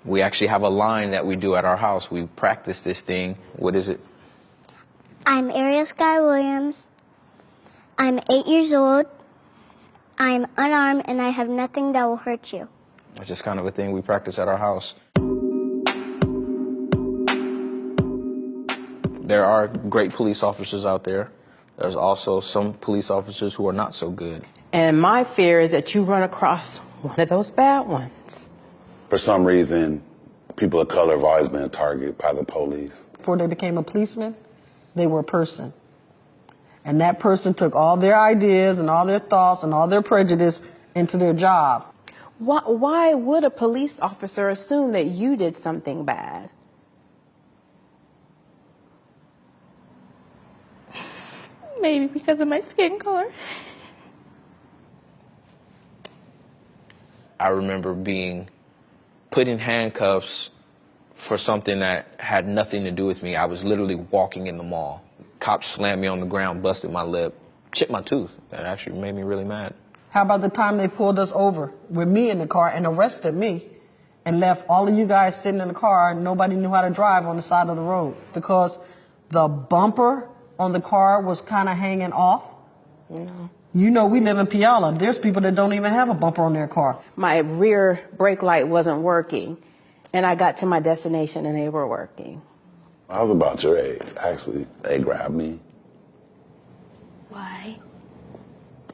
We actually have a line that we do at our house. We practice this thing. What is it? I'm Ariel Sky Williams. I'm 8 years old. I'm unarmed and I have nothing that will hurt you. It's just kind of a thing we practice at our house. There are great police officers out there. There's also some police officers who are not so good. And my fear is that you run across one of those bad ones. For some reason, people of color have always been a target by the police. Before they became a policeman, they were a person. And that person took all their ideas and all their thoughts and all their prejudice into their job. Why would a police officer assume that you did something bad? Maybe because of my skin color. I remember being put in handcuffs for something that had nothing to do with me. I was literally walking in the mall. Cops slammed me on the ground, busted my lip, chipped my tooth. That actually made me really mad. How about the time they pulled us over with me in the car and arrested me and left all of you guys sitting in the car and nobody knew how to drive on the side of the road because the bumper on the car was kind of hanging off? No. You know, we live in Puyallup. There's people that don't even have a bumper on their car. My rear brake light wasn't working, and I got to my destination and they were working. I was about your age, actually. They grabbed me. Why?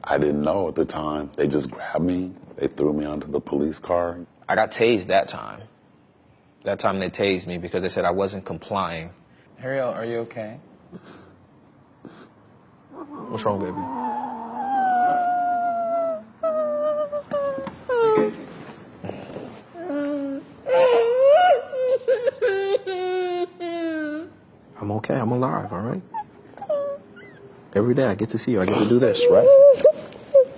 I didn't know at the time. They just grabbed me. They threw me onto the police car. I got tased that time. That time they tased me because they said I wasn't complying. Ariel, are you okay? What's wrong, baby? I'm okay, I'm alive, all right? Every day I get to see you, I get to do this, right?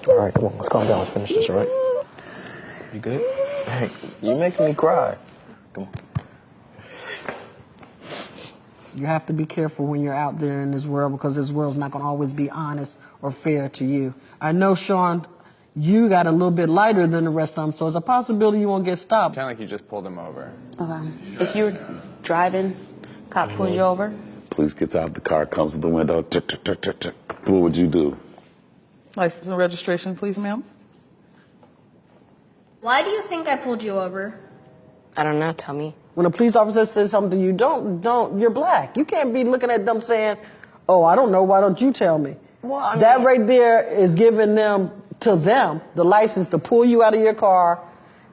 All right, come on, let's calm down, let's finish this, all right? You good? Hey, you making me cry. Come on. You have to be careful when you're out there in this world because this world's not going to always be honest or fair to you. I know, Sean, you got a little bit lighter than the rest of them, so it's a possibility you won't get stopped. Sound like you just pulled him over. Okay. If you were driving, cop pulls you over? Police gets out the car, comes to the window. What would you do? License and registration, please, ma'am. Why do you think I pulled you over? I don't know, tell me. When a police officer says something to you, you're black. You can't be looking at them saying, oh, I don't know, why don't you tell me? Well, I mean, that right there is giving them the license to pull you out of your car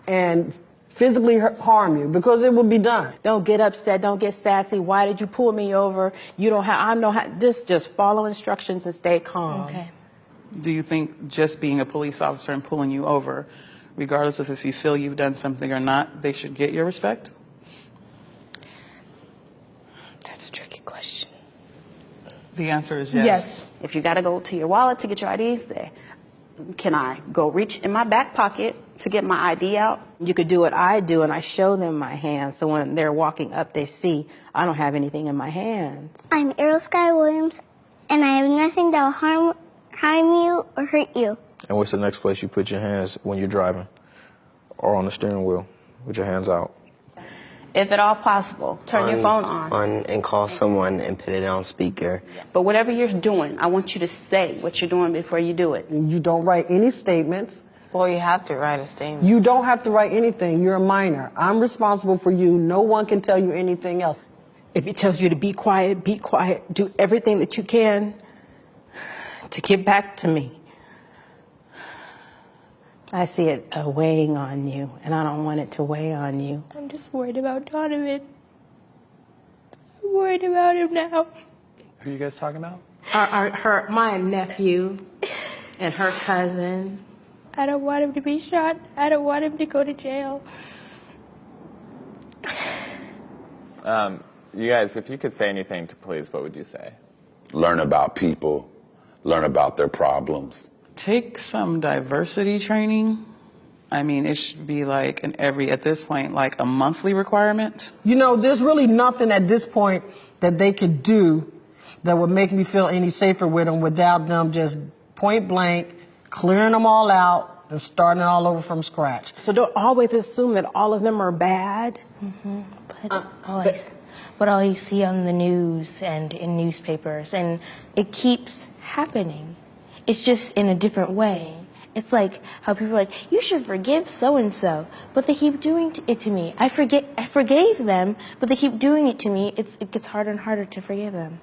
and physically harm you because it will be done. Don't get upset, don't get sassy. Why did you pull me over? You don't have, I know how, just follow instructions and stay calm. Okay. Do you think just being a police officer and pulling you over, regardless of if you feel you've done something or not, they should get your respect? That's a tricky question. The answer is yes. Yes. If you got to go to your wallet to get your ID, say, can I go reach in my back pocket to get my ID out? You could do what I do, and I show them my hands, so when they're walking up, they see I don't have anything in my hands. I'm Ariel Sky Williams, and I have nothing that will harm you or hurt you. And what's the next place you put your hands when you're driving or on the steering wheel with your hands out? If at all possible, turn your phone on. And call someone and put it on speaker. But whatever you're doing, I want you to say what you're doing before you do it. You don't write any statements. Well, you have to write a statement. You don't have to write anything. You're a minor. I'm responsible for you. No one can tell you anything else. If it tells you to be quiet, be quiet. Do everything that you can to get back to me. I see it weighing on you, and I don't want it to weigh on you. I'm just worried about Donovan. I'm worried about him now. Who are you guys talking about? My nephew and her cousin. I don't want him to be shot. I don't want him to go to jail. You guys, if you could say anything to police, what would you say? Learn about people. Learn about their problems. Take some diversity training. I mean, it should be like at this point, like a monthly requirement. You know, there's really nothing at this point that they could do that would make me feel any safer with them without them just point blank, clearing them all out and starting all over from scratch. So don't always assume that all of them are bad. But all you see on the news and in newspapers, and it keeps happening. It's just in a different way. It's like how people are like, you should forgive so-and-so, but they keep doing it to me. I forgave them, but they keep doing it to me. It gets harder and harder to forgive them.